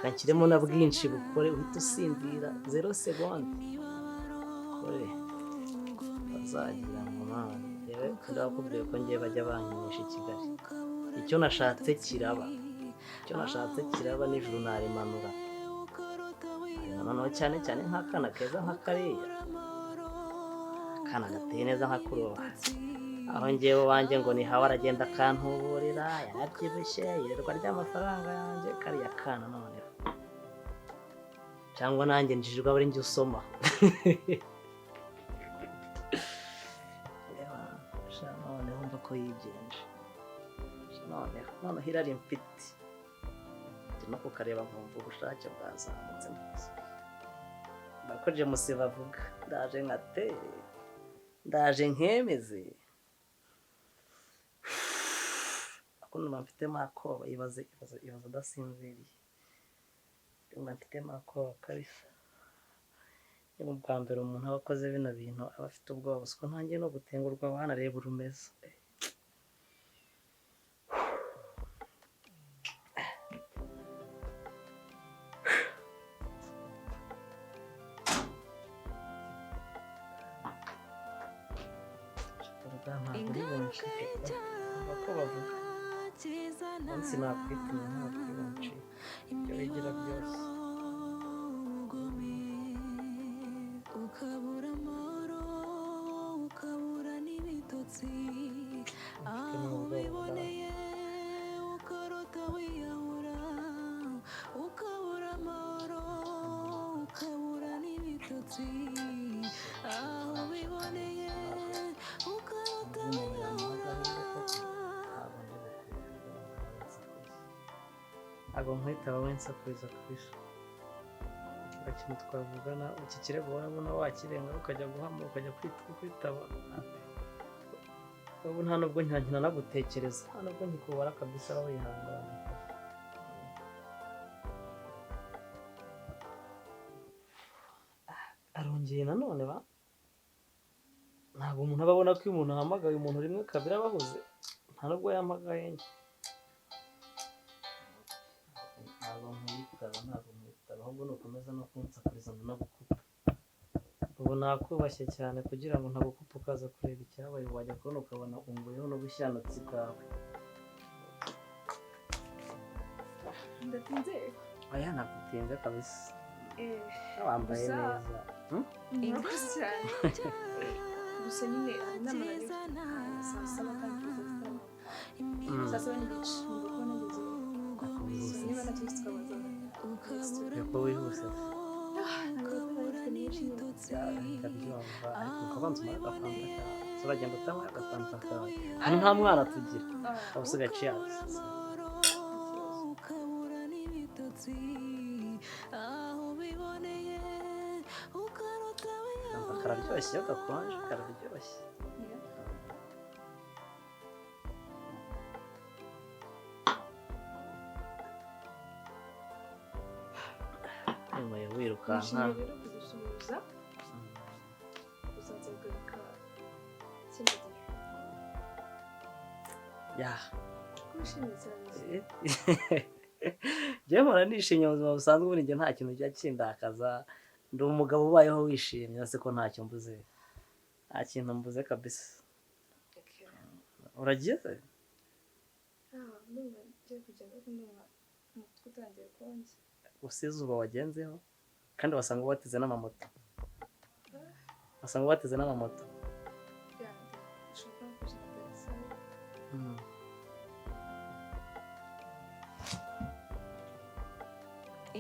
kanshyiremo na bwinshi bukore uhita usinzira 0 segonde kore bazagira ngo mwana yewe ndakubwiye ko ngiye bajya bankinisha i Kigali icyo nashatse kiraba nijoro narimanura noneho cyane cyane nk'akana keza nka kariya akana gateye neza nka kuroba aho ngewe wanjye ngo ni hawe aragenda akantuburira yarabyibushye yirirwa ry'amafaranga yanjye kariya kana noneho cyangwa nanjye njijwe aba ari njye usoma noneho mva ko yigenje noneho irari mfite no kukareba nkumva ubushake bwazamutse ndakoje musi bavuga ndaje nkemeze numva mfitemo akoba ibaze udasinziriye numva mfitemo akoba kabisa niba bwa mbere umuntu aba akoze bino bintu aba afite ubwoba gusa ntangiye no gutengurwa wanareba urumeze sinakwita ntakwibonci ibyo bigira byose ukabura amahoro ukabura n'ibitotsi aho biboneye ukarota wiyahura ukabura amahoro ukabura n'ibitotsi aho biboneye ukarota wiyahura ntabwo nkwita wowe nsakuriza kabisa ikintu twavugana iki kirego urabona wakirenga ukajya guhama ukajya kwitaba ubu nta nubwo ntankina nagutekereza nta nubwo nkikubara kabisa wihangana arongeye nanone ntabwo umuntu aba abona ko iyo umuntu ahamagaye umuntu rimwe kabiri aba ahuze nta nubwo yahamagaye ntabwo nkwitaba ahubwo nukomeza no kunsakuriza nagukupa ubu nakubashye cyane kugira ngo ntagukupa ukaza kureba icyabaye wajya kubona ukabona unguyeho n'ubushyantsi bwawe ndatinze aya nagutinze kabisa wambaye neza murakoze cyane gusa nyine inama nari saa saba kandi saa saba n'igice ngo kuba nageze niba nacyo tukabaza yuko wihuse ndabyumva ariko ukabanza umara agafanta kawe turagenda utanywa agafanta kawe hano nta mwana tugira waba usigaye ciyazi kararyoshye iyo gakonje kararyoshye nyuma yo wirukanka rero kugusuhuza uzaza kugaruka ikindi gihe ya wishimye cyane njyewe mpora nishimye mu buzima busanzwe ubundi njye nta kintu kijya kindakaza ndi umugabo ubayeho wishimye ese ko ntacyo mbuze nta kintu mbuze kabisa urageze ndumva ngiye kugenda ariko ndumva umutwe utangiye konje gusa izuba wagenzeho kandi wasanga wateze n'amamoto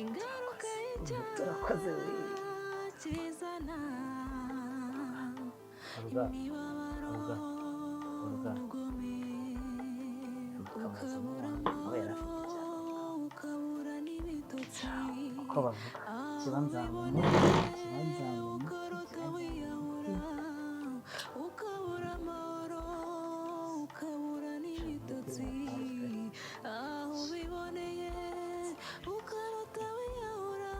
Ingaruka y'icyaha kizana imibabaro n'ubugome ukabura amahoro ukabura n'ibitotsi uko bavuga kibanzanye ukarota wiyahura ukabura amahoro ukabura n'ibitotsi aho biboneye ukarota wiyahura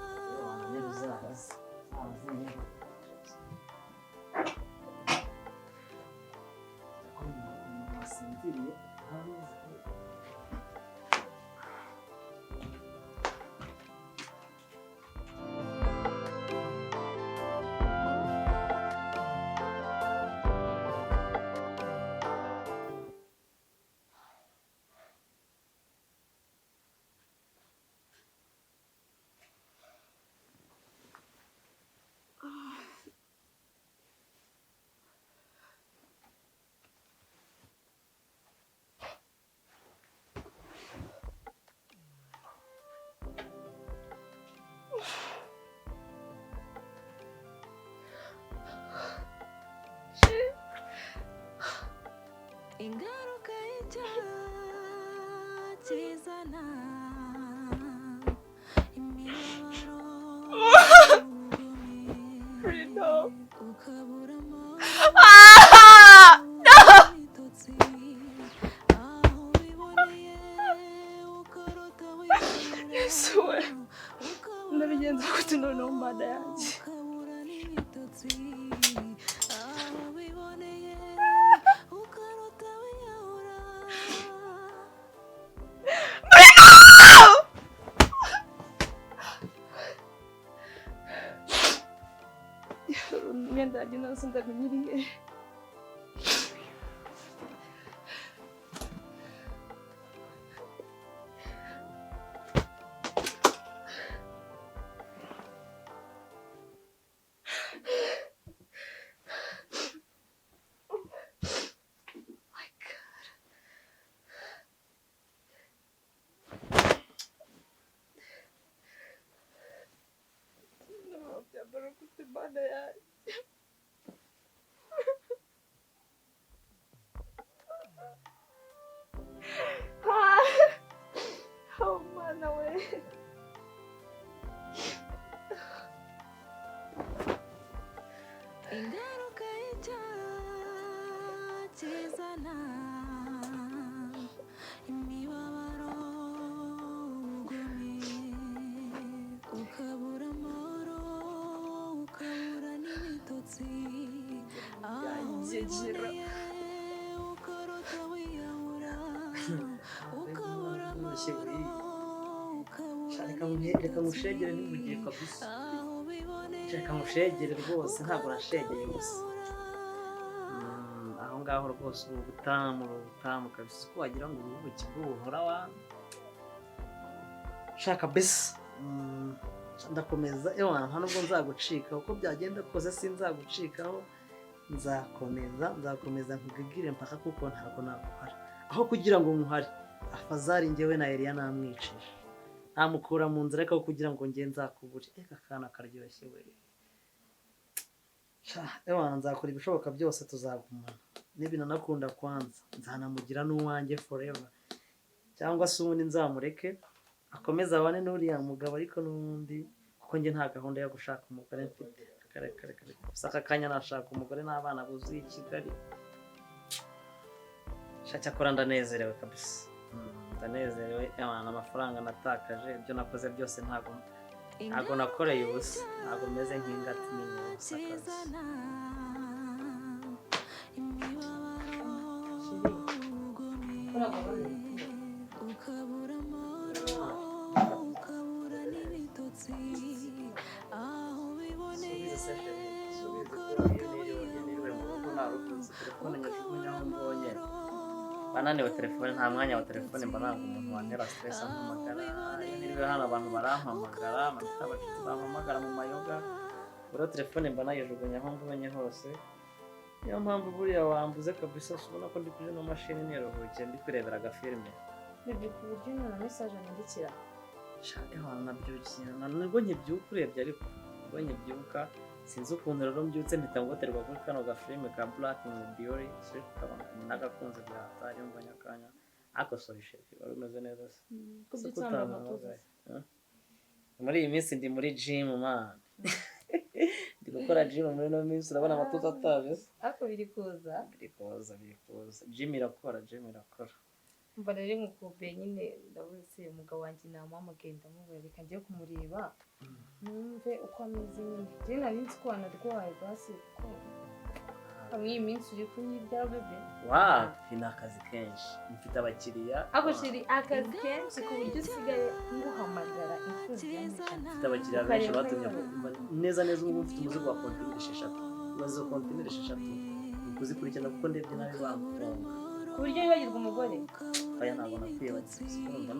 Freedom. Yesu we ndabigenza gute noneho mana yanjye imyenda yanjye nose ndamenyiriye Mana yanjye oh mana we Ingaruka y'icyaha kizana imibabaro ubugome ukabura amahoro ukabura n'ibitotsi aho wiboneye ukarota wiyahura ukabura amahoro reka mushegere ntimugiye kabisa reka mushegere rwose ntabwo nashegeye gusa aho ngaho rwose ubu butamu kabisa ko wagira ngo ubuki bw'ubuhora wa shaka bese ndakomeza nta nubwo nzagucika uko byagenda kose sinzagucikaho nzakomeza nkugigire mpaka kuko ntabwo naguhara aho kugira ngo nkuhare afazari njyewe na Eliya namwicisha namukura mu nzira ariko kugira ngo njye nzakubure eka kana karyoshye we nzakora ibishoboka byose tuzagumana n'ibinanakunda kwanza nzanamugira n'uwanjye forever cyangwa se ubundi nzamureke akomeze abane n'uriya mugabo ariko n'ubundi kuko njye nta gahunda yo gushaka umugore mfite gusa aka kanya nashaka umugore n'abana buzuye i Kigali cyakora ndanezerewe kabisa ndanezerewe amafaranga natakaje ibyo nakoze byose ntabwo nakoreye ubusa ntabwo meze nk'ingati n'inyugusa kabisa bananiwe telefone nta mwanya wa telefone mba ntabwo umuntu wantera stress ampamagara niba hano abantu barampamagara bafite abashyitsi bampamagara mu mayoga buriya telefone mba nayijugunya aho mbonye hose niyo mpamvu buriya wambuze kabisa ubona ko ndi kuri ino mashini niruhukiye ndi kurebera agafilime bibye ku buryo nta message nandikira nabyukiye nubwo nkibyuka urebye ariko ubwo nkibyuka sinzi ukuntu rero mbyutse mpita ngoterwa kuri kano gafilime ka Black Beauty kabona n'agakunze bya hatari mbonye akanya ariko sorry shit wari umeze neza se muri iyi minsi ndi muri gym man ndi gukora gym muri no minsi urabona amatuza atabese ariko biri kuza gym irakora mba rero nkukube nyine ndavuze umugabo wanjye namuhamagaye ndamubwira reka njye kumureba numve uko ameze nyine njye nari nzi ko anarwaye basi kuko hamwe iyi minsi uri kunyirya bebe wapi ni akazi kenshi mfite abakiriya ako shiri akazi kenshi ku buryo usigaye nguhamagara inshuro nyinshi mfite abakiriya benshi batumye neza ubu mfite umuzigo wa kontineri 6 bazo kontineri 6 ukuzikurikirana kuko ndebye nabi bamufunga ku buryo yibagirwa umugore aya ntabwo nakwibagiza urumva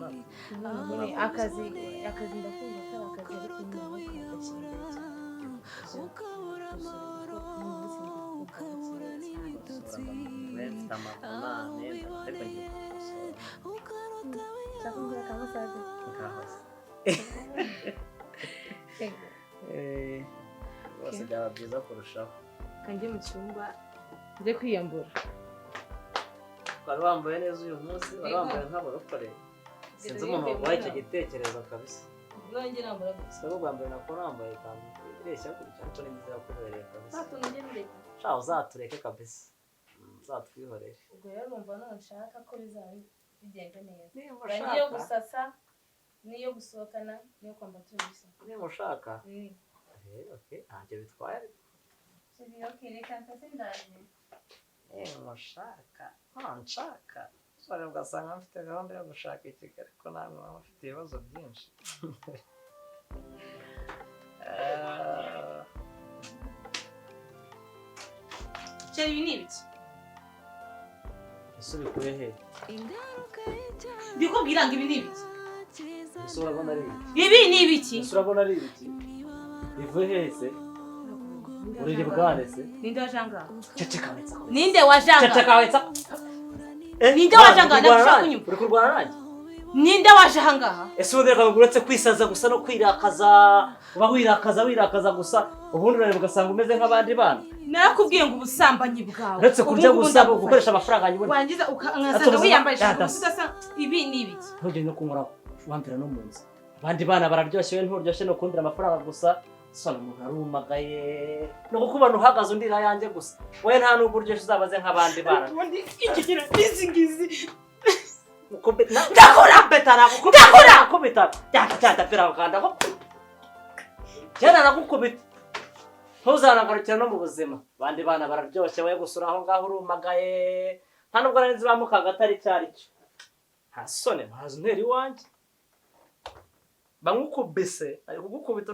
none akazi ndakumva ko akazi ariko nyine gashyira imbere cyane ukabura amahoro bose byaba byiza kurushaho kanjye mu cyumba njye kwiyambura wari wambaye neza uyu munsi wari wambaye nk'abarokore sinzi umuntu wabaye icyo gitekerezo kabisa. Nanjye nambara gusa. Siko bwa mbere nakora nambaye ikanzu ireshya kurya ariko ni nziza kubereye kabisa. Satunajye ndeka. Sha uzatureke kabisa. Uzatwihorere. Ubwo rero urumva none nshaka ko bizaba bigenda neza. Niba Niyo gusasa, niyo gusohokana, niyo kwambara turabisa. niba ushaka. Okay, ntacyo bitwaye ariko. Okay, reka ntase ndaje. Mushaka. Nshaka. Sore ugasanga mfite gahunda yo gushaka i Kigali ariko namwe baba bafite ibibazo byinshi. Cyo ibi ni ibiki? Ese ubikuye he? Ndikubwira ngo ibi ni ibiki? Ese urabona ari ibiki? Ibi ni ibiki? Ese urabona ari ibiki? Bivuye he se? Urire bwane se? Ninde wajanga? Ceceka wetsa. Ninde wajanga? Ceceka wetsa. Ninde wajanga? Ndashaka kunyuma. Uri kurwana nanjye? Ninde wajanga? Ese ureka uretse kwisaza gusa no kwirakaza, uba wirakaza gusa ubundi urareba ugasanga umeze nk'abandi bana. Narakubwiye ngo ubusambanyi bwawe. Uretse kurya gusa gukoresha amafaranga nyibona. Wangiza ukangaza wiyambaje udasa ibi ni ibiki? Ntujye no kunkora wambira no munsi. Abandi bana bararyoshye we nturyoshye no kundira amafaranga gusa. Sona umuntu arumagaye. No kukubana uhagaze undira yanjye gusa. We nta nubwo uryoshye uzabaze nk'abandi bana. Ubundi ikigira izingizi. Ndakora betara kubita. Cyata pera ukanda ko. Cyana nakukubita. Ntuzanagarukira no mu buzima. Abandi bana bararyoshye we gusura aho ngaho urumagaye. Nta nubwo nari zibamuka gatari cyari cyo. Hasone ntazi nteri wanjye. Bamukubise ari kugukubita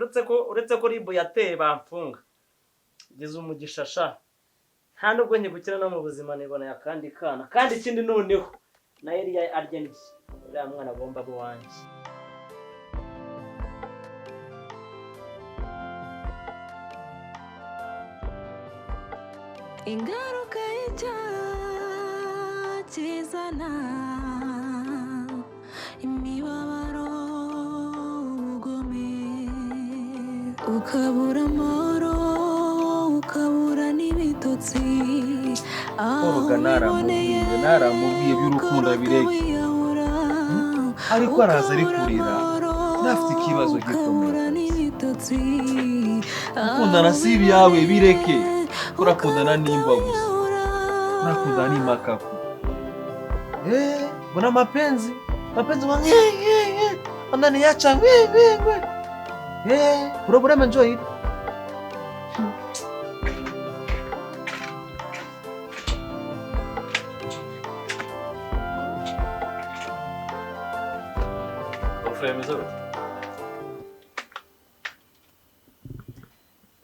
uretse ko ribu yateye bamfunga. Gize umugisha sha. Nta nubwo nkigukira no mu buzima nibona yakandi kana. Kandi ikindi noneho na Eliya arya niki. Uriya mwana agomba abo wanjye. Ingaruka y'icyaha kizana imibabaro ubugome ukabura amahoro ukabura n'ibitotsi Koga naramubwiye by'urukundo abireke ariko araza ari kurira nafite ikibazo gikomeye ukundana si ibyawe bireke urakundana n'imba gusa nakundana n'imakaku mbona mapenzi wa ananiacha problema njoo hili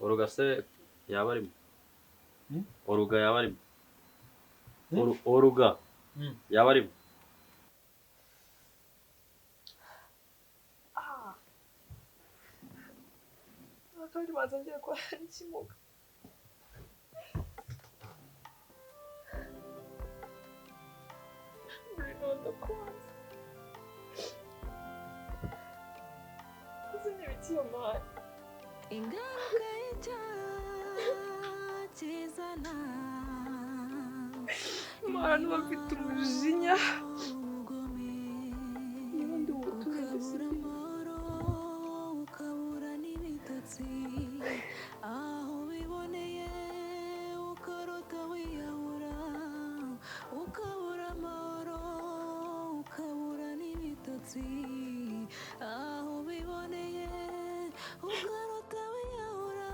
Oruga se yaba arimo? Oruga yaba arimo? Oruga yaba arimo? Akabiri banza ngiye kwa n'ikimuga. None kwanza. Uzi n'ibiki yamaye. Ingaruka y'icyaha kizana Abantu bafite umujinya. Niba ndi ubutumwa ukabura amahoro ukabura n'ibitotsi aho biboneye ukarota wiyahura ukabura amahoro ukabura n'ibitotsi aho biboneye ukarota wiyahura.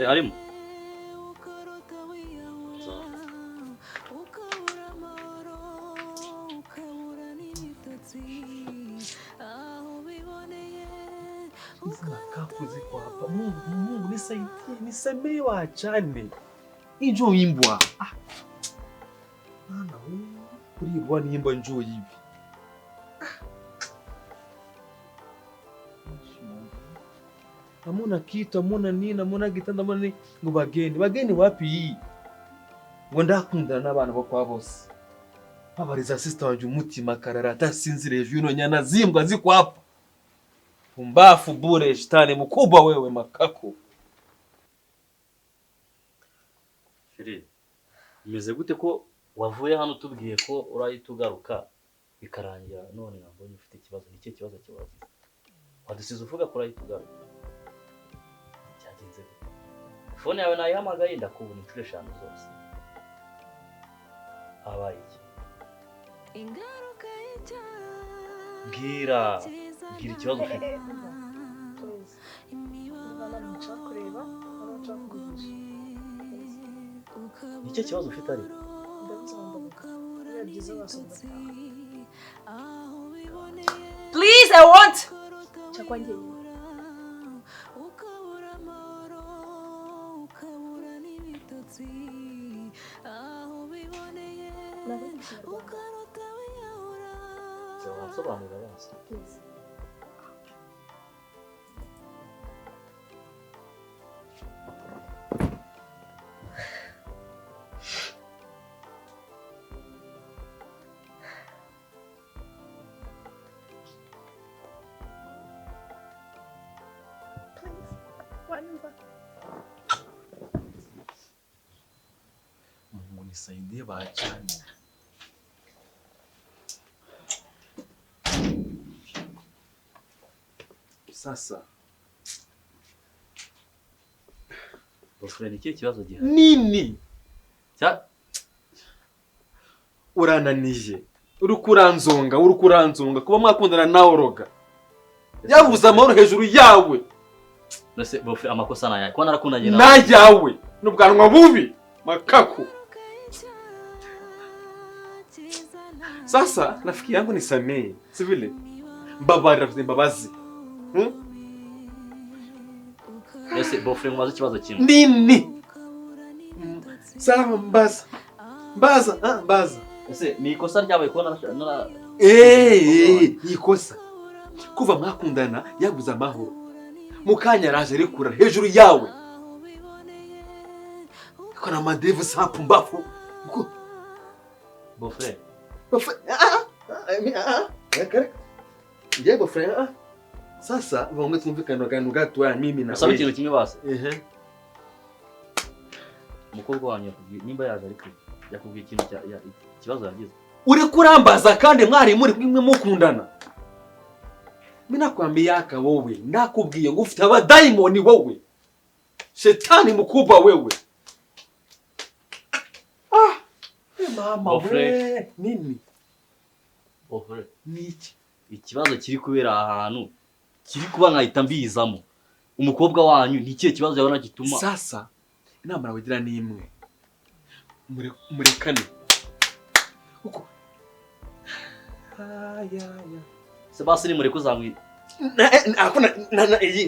arimo Izina kakuze kwa hapa. Mungu nisaidie, nisamehe waachane. Njoo imbwa. Maana wewe kulibwa nimba njoo hivi. Hamuna kitu, hamuna nini, hamuna gitanda, hamuna nini. Ngo bageni wapi hii? Ngo ndakundana n'abana bo kwa bose. Abariza sister wanje umutima karara atasinzire hejuru ino nyana zimbwa ziko hapa. Pumbafu bure, shetani mkubwa wewe makako. Shiri imeze gute ko wavuye hano tubwiye ko urahita ugaruka bikarangira none nabonye ufite ikibazo n'icyo kibazo kibazo wadusize uvuga ko urahita ugaruka cyagenze gute? Phone yawe nayihamagaye ndakubona inshuro 5 zose habaye iki? Ingaruka y'Icyaha. Bwira ikibazo ufite. Nicyo kibazo ufite ari? Please, I want. Chakwanjye. Sobanura basi. Mungu nisaidie waachane. Sasa Bofre ni kibazo gihari. nini? Urananije. Urukuranzonga kuba mwakundana nawe roga. Yavuze amahoro hejuru yawe. Nase Bofre amakosa nayaye. Kwa narakundanye nawe. Nayawe n'ubwanwa bubi makako. Sasa rafiki yangu nisamehe. Si vile? Mbabazi. Nase Bofre mubaze ikibazo kimwe. Nini? Sawa mbaza. Ese ni ikosa ryabaye ko nara ikosa. Kuva mwakundana yaguze amahoro. Mukanya araje rekura hejuru yawe. Kora madevu sapu mbafu. Bofre. Ndiye Bofre. Sasa bonge tumvikana ganu gato ya mimi na. Sabe ikintu kimwe base. Umukobwa wanyu nimba yaje ariko yakubwiye ikintu ikibazo yagize. Uri kurambaza kandi mwari muri kumwe mukundana. Mina kwambia aka wowe ndakubwiye ngo ufite abadaimoni wowe. Shetani mkubwa wewe. Mama we nini? Bofre Niki? Ikibazo kiri kubera ahantu kiri kuba nkahita mbizamo. Umukobwa wanyu ni kiye kibazo yabona gituma. Sasa inama nawe ni imwe. Murekane. Uko. Ya. Sebasi ni mureko zamwi. Akona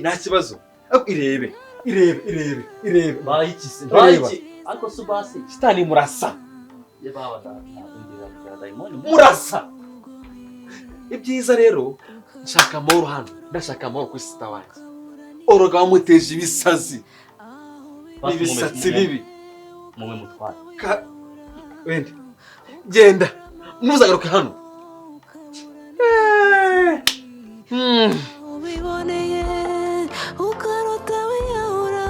nta kibazo. Irebe. Bayikise. Ariko subasi. Sitani murasa. Ye baba ndira daimoni. Murasa. Ibyiza rero nshaka amahoro hano. Ndashaka amahoro kuri sister wanjye. Oroga wamuteje ibisazi. Ibisatsi bibi. Mume mutware. Wende. Genda. Ntuzagaruke hano. Ubiboneye ukarota wiyahura.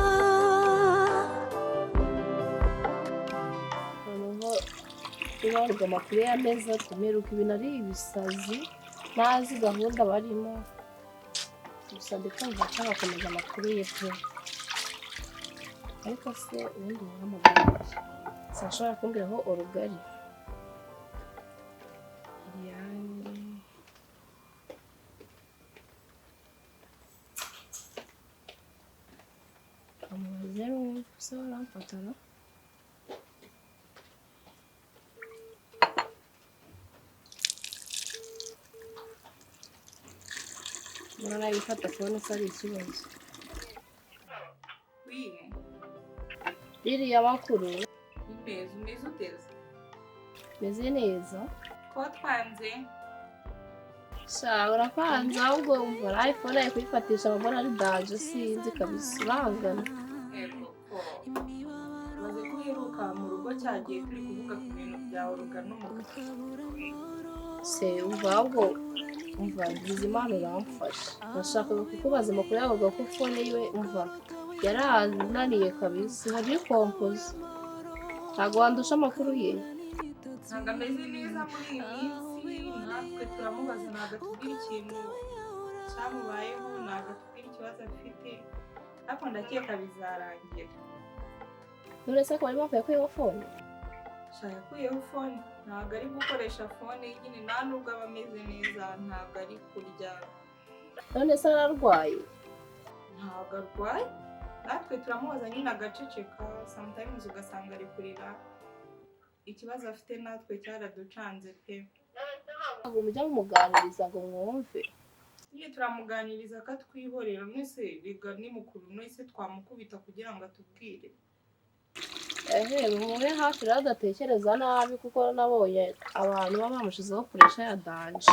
Ibarwa amakuru y'ameza tumeruka ibintu ari ibisazi ntazi gahunda barimo. Gusa ndikumva nshaka kumenya amakuru ye pe. ariko se ubundi wahamagara sinashobora kumbwiraho urugari Liliane amubaze rumwe se waramfatana Mwana yifata fone se ari ikibazo wiye ririya makuru imeze umeze uteze meze neza ko twanze sha urapanze ahubwo umva iPhone ari kuyifatisha mbona ari daje sinzi kabisa urangana yego ko maze kuheruka mu rugo cyagiye turi kuvuga ku bintu byawe rugano mu se umva ahubwo umva Bizimana uramfasha nashakaga kukubaza amakuru yavuga ko fone yiwe umva yarananiye kabisa hari kompoze ntabwo wandusha amakuru ye ntabwo ameze neza muri iyi minsi natwe turamubaza ntabwo atubwira ikintu cyamubayeho ntabwo atubwira ikibazo afite ariko ndakeka bizarangira none se ko bari bavuye ko iyo fone shaka yakuyeho fone ntabwo ari gukoresha fone nyine nta nubwo aba ameze neza ntabwo ari kurya none se ararwaye ntabwo arwaye natwe turamubaza nyine agaceceka sometimes ugasanga ari kurira ikibazo afite natwe cyaraducanze pe ntabwo mujya mumuganiriza ngo mwumve nyine turamuganiriza akatwihorera mwese biga ni mukuru mwese twamukubita kugira ngo atubwire mube hafi rero adatekereza nabi kuko nabonye abantu baba bamushizeho puresha ya danje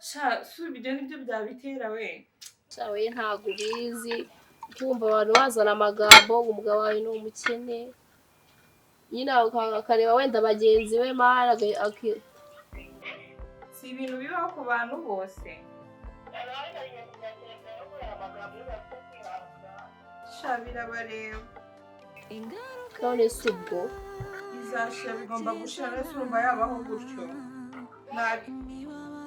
sha si ibyo nibyo byabitera we sha we ntabwo ubizi kumva abantu bazana amagambo ngo umugabo wawe ni umukene nyine akareba wenda bagenzi be mara si ibintu bibaho ku bantu bose sha birabareba none si ubwo bizashira bigomba gushira rero urumva yabaho gutyo nabi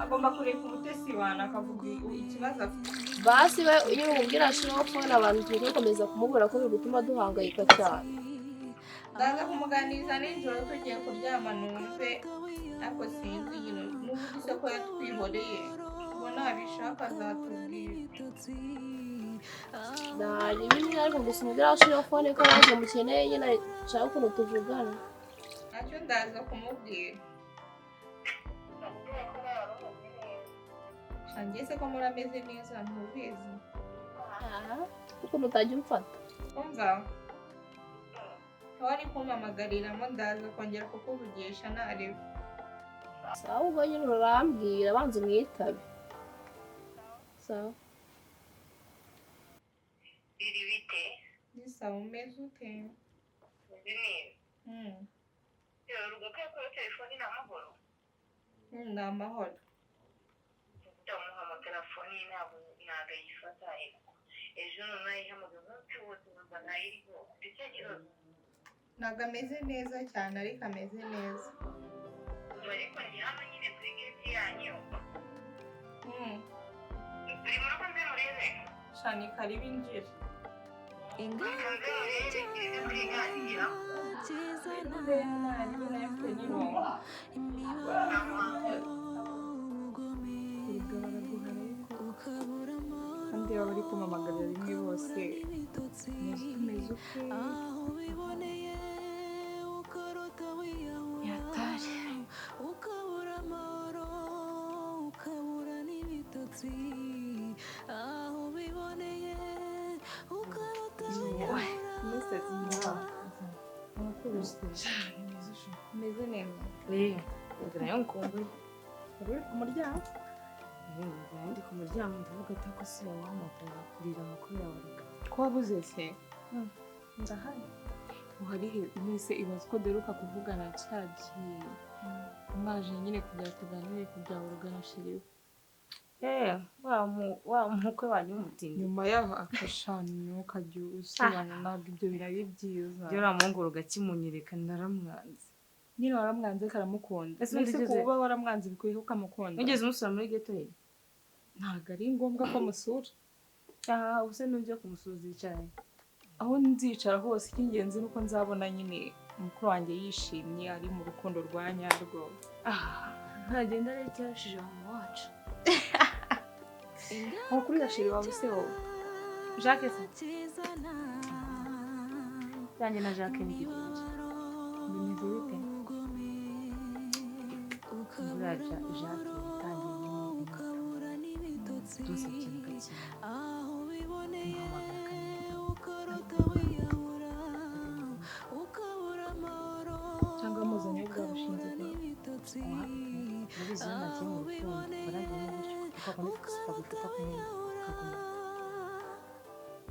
agomba kureka umutesi wana akavuga ikibazo afite basi we iyo umubwira ashiraho fone abantu turi gukomeza kumubura ko biri gutuma duhangayika cyane ndaza kumuganiriza nijoro tugiye kuryama numve ariko sinzi nyine n'ubundi se ko yatwihoreye ngo nabishaka azatubwira nari bimwe ariko gusa umubwira ashiraho fone ko naje mukeneye nyine nshaka ukuntu tuvugana nacyo ndaza kumubwira shangese ko murameze neza ntubizi ukuntu utajya umfata umva wari kumpamagariramo ndaza kongera kukuvugisha nareba sawa ubwo nyine urambwira banza umwitabe sawa biri bite nisaba umeze ute uzi neza urugo ko yakora telefoni ni amahoro ni amahoro ndamuhamagara fone ye ntabwo ayifata ejo noneho ayihamagara umunsi wose numva ntayiriho icyo kibazo ntabwo ameze neza cyane ariko ameze neza ubu ariko ndi hano nyine kuri geti yanyu turi mu rugo mbe murebe shani karibu injira kanze murebe kirize turiganira kandi baba bari kumamagarira rimwe bose tumeze uke yatari ukabura amahoro ukabura n'ibitotsi aho biboneye ukarota imisatsi umeze neza nayo nkumbuye uri ku muryango ndi ku muryango ndavuga ati ko si wowe wahamagara kurira amakuru yawe ko wabuze se ndahari uhari mwese ibaze ko duheruka kuvugana cyagiye mwaje nyine kugira tuganire kugira ngo ruganashiriwe wa mukwe wanyu w'umutindi nyuma yaho akashanya ukajya usobanura ntabwo ibyo birabe byiza byo uramuhungura ugakimunyereka naramwanze nyine waramwanze karamukunda Ese ese ndigeze- kuba waramwanze bikwiye ko ukamukunda wigeze umusura muri geto ye ntabwo ari ngombwa ko musura ubuse n'ujya kumusuza yicaranye aho nzicara hose icy'ingenzi nuko nzabona nyine mukuru wanjye yishimye ari mu rukundo rwa nyarwo. ntagenda rero cyashije mama wacu Amakuru ya sheri wawe se wowe Jacques se yanjye na Jacques nigirije bimeze bite? buriya Jacques yatangiye byose ikintu gake Cyangwa muzanye bwa bushinze urabizi iyo nagiye mu rukundo baragiye gutyo ukabona ukagufata ku nyine ukaguma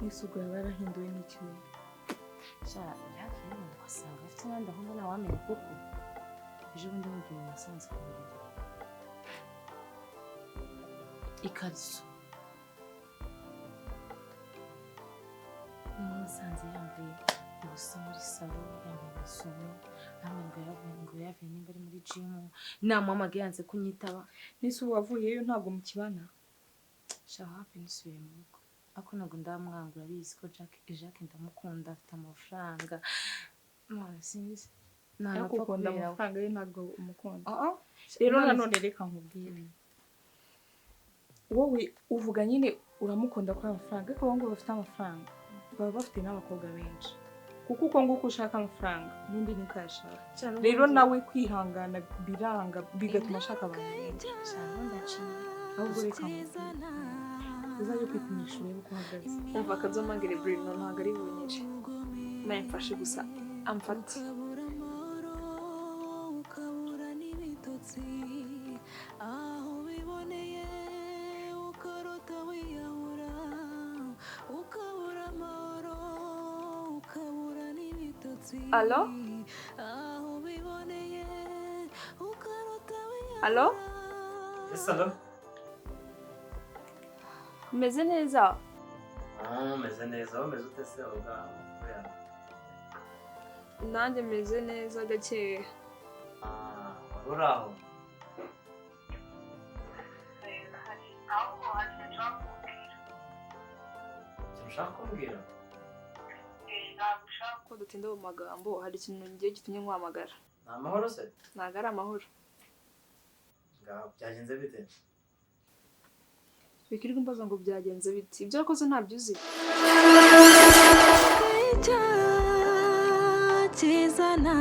n'isugo yaba yarahinduwe n'ikiwe. sha Jacques nyine ugasanga afite n'andi aho mbona wamenya kuko ejo bundi mugihe nasanze ku buriri ikariso nasanze yambaye ubusa muri salo yambaye amasume namwe ngo yavuye nimba ari muri gym namuhamagaye yanze kunyitaba N'isugo wavuyeyo ntabwo mukibana? sha hafi nisubiye mu rugo ako ntabwo ndamwangura abizi ko Jacques ndamukunda afite amafaranga none sinzi Ariko ukunda amafaranga ye ntabwo umukunda. rero Rero nanone reka nkubwire wowe uvuga nyine uramukunda kuri amafaranga ariko ngo bafite amafaranga baba bafite n'abakobwa benshi kuko uko nguko ushaka amafaranga n'undi niko ayashaka. Rero nawe kwihangana biranga bigatuma ashaka abantu benshi. Ahubwo reka nkubwire uzajya kwipimisha urebe uko uhagaze. Umva akazomangire Bruno ntabwo ari bunyire nawe mfashe gusa amfate. Allo? Allo? Ese alo? Umeze neza? Meze neza, umeze ute se ubwawe? Nanjye meze neza gakeya. Wari uri aho? ahubwo hari icyo nshaka kukubwira. Icyo ushaka kumbwira? Ntabwo ushaka Ko dutinda mu magambo hari ikintu ngiye gitumye nkuhamagara. Ni amahoro se? Ntabwo ari amahoro. Byagenze bite? Bikirirwa imbaza ngo byagenze biti. Ibyo wakoze ntabyo uzi. kizana